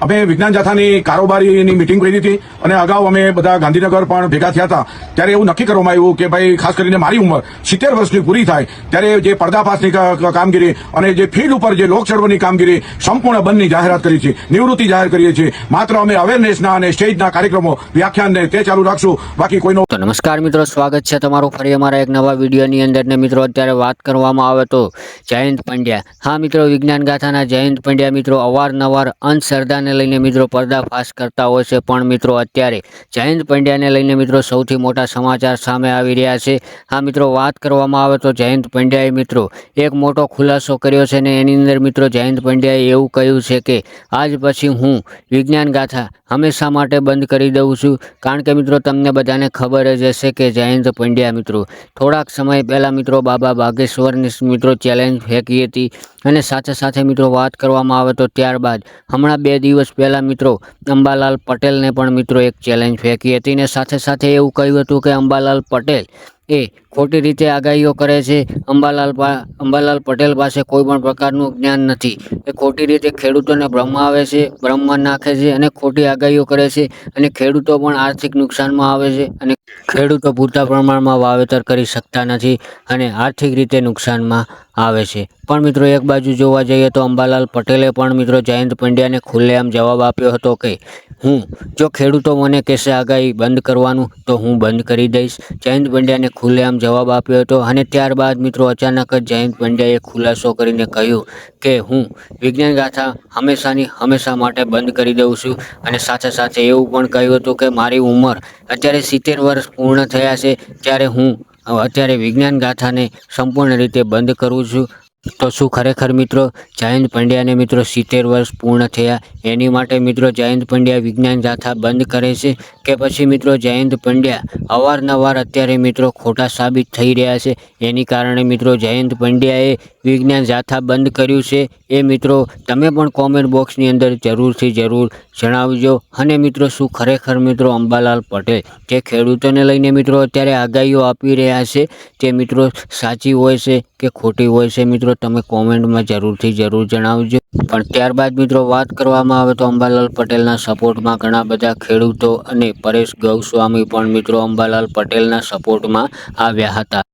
અમે વિજ્ઞાન જાથાની કારોબારીની મિટિંગ કરી હતી અને અગાઉ અમે બધા ગાંધીનગર પણ ભેગા થયા હતા। ત્યારે એવું નક્કી કરવામાં આવ્યું કે ભાઈ ખાસ કરીને મારી ઉંમર 70 વર્ષની પૂરી થાય ત્યારે જે પર્દાફાશની કામગીરી અને જે ફિલ્ડ ઉપર જે લોક ચળવળની કામગીરી સંપૂર્ણ બંધની જાહેરાત કરી છે, નિવૃત્તિ જાહેર કરીએ છીએ। માત્ર અમે અવેરનેસના અને સ્ટેજના કાર્યક્રમો વ્યાખ્યાનને તે ચાલુ રાખશું, બાકી કોઈનો। તો નમસ્કાર મિત્રો, સ્વાગત છે તમારું ફરી અમારા એક નવા વિડીયોની અંદર ને મિત્રો અત્યારે વાત કરવામાં આવે તો જયંત પંડ્યા, હા મિત્રો, વિજ્ઞાન ગાથાના જયંત પંડ્યા મિત્રો અવારનવાર અંધશ્રદ્ધાને લઈને મિત્રો પર્દાફાશ કરતા હોય છે, પણ મિત્રો અત્યારે જયંત પંડ્યાને લઈને મિત્રો સૌથી મોટા સમાચાર સામે આવી રહ્યા છે। હા મિત્રો, વાત કરવામાં આવે તો જયંત પંડ્યાએ મિત્રો એક મોટો ખુલાસો કર્યો છે ને એની અંદર મિત્રો જયંત પંડ્યાએ એવું કહ્યું છે કે આજ પછી હું વિજ્ઞાન ગાથા હંમેશા માટે બંધ કરી દઉં છું। કારણ કે મિત્રો તમને બધાને ખબર જ હશે કે જયંત પંડ્યા મિત્રો થોડાક સમય પહેલાં મિત્રો બાબા બાગેશ્વરની મિત્રો ચેલેન્જ ફેંકી હતી અને સાથે સાથે મિત્રો વાત કરવામાં આવે તો ત્યારબાદ હમણાં 2 દિવસ પહેલાં મિત્રો અંબાલાલ પટેલને પણ મિત્રો એક ચેલેન્જ ફેંકી હતી ને સાથે સાથે એવું કહ્યું હતું કે અંબાલાલ પટેલ એ ખોટી રીતે આગાહીઓ કરે છે। અંબાલાલ પટેલ પાસે કોઈ પણ પ્રકારનું જ્ઞાન નથી, એ ખોટી રીતે ખેડૂતોને ભ્રમાવે છે, ભ્રમમાં નાખે છે અને ખોટી આગાહીઓ કરે છે અને ખેડૂતો પણ આર્થિક નુકસાનમાં આવે છે અને ખેડૂતો પૂરતા પ્રમાણમાં વાવેતર કરી શકતા નથી અને આર્થિક રીતે નુકસાનમાં આવે છે। પણ મિત્રો એક બાજુ જોવા જઈએ તો અંબાલાલ પટેલે પણ મિત્રો જયંત પંડ્યાને ખુલ્લેઆમ જવાબ આપ્યો હતો કે જો ખેડૂતો મને કહેશે આગાહી બંધ કરવાનું તો હું બંધ કરી દઈશ। જયંત પંડ્યાને ખુલ્લેઆમ જવાબ આપ્યો હતો અને ત્યારબાદ મિત્રો અચાનક જ જયંત પંડ્યાએ ખુલાસો કરીને કહ્યું કે હું વિજ્ઞાન ગાથા હંમેશા માટે બંધ કરી દઉં છું અને સાથે સાથે એવું પણ કહ્યું હતું કે મારી ઉંમર અત્યારે 70 વર્ષ પૂર્ણ થયા છે ત્યારે હું અત્યારે વિજ્ઞાન ગાથાને સંપૂર્ણ રીતે બંધ કરું છું। તો શું ખરેખર મિત્રો જયંત પંડ્યાને મિત્રો 70 વર્ષ પૂર્ણ થયા એની માટે મિત્રો જયંત પંડ્યા વિજ્ઞાન ગાથા બંધ કરે છે કે પછી મિત્રો જયંત પંડ્યા અવારનવાર અત્યારે મિત્રો ખોટા સાબિત થઈ રહ્યા છે એની કારણે મિત્રો જયંત પંડ્યાએ વિજ્ઞાન ગાથા બંધ કર્યું છે? એ મિત્રો તમે પણ કોમેન્ટ બોક્સની અંદર જરૂરથી જરૂર જણાવજો। અને મિત્રો શું ખરેખર મિત્રો અંબાલાલ પટેલ જે ખેડૂતોને લઈને મિત્રો અત્યારે આગાહીઓ આપી રહ્યા છે તે મિત્રો સાચી હોય છે કે ખોટી હોય છે મિત્રો તમે કોમેન્ટમાં જરૂરથી જરૂર જણાવજો। પણ ત્યારબાદ મિત્રો વાત કરવામાં આવે તો અંબાલાલ પટેલના સપોર્ટમાં ઘણા બધા ખેડૂતો અને પરેશ ગૌસ્વામી પણ મિત્રો અંબાલાલ પટેલના સપોર્ટમાં આવ્યા હતા।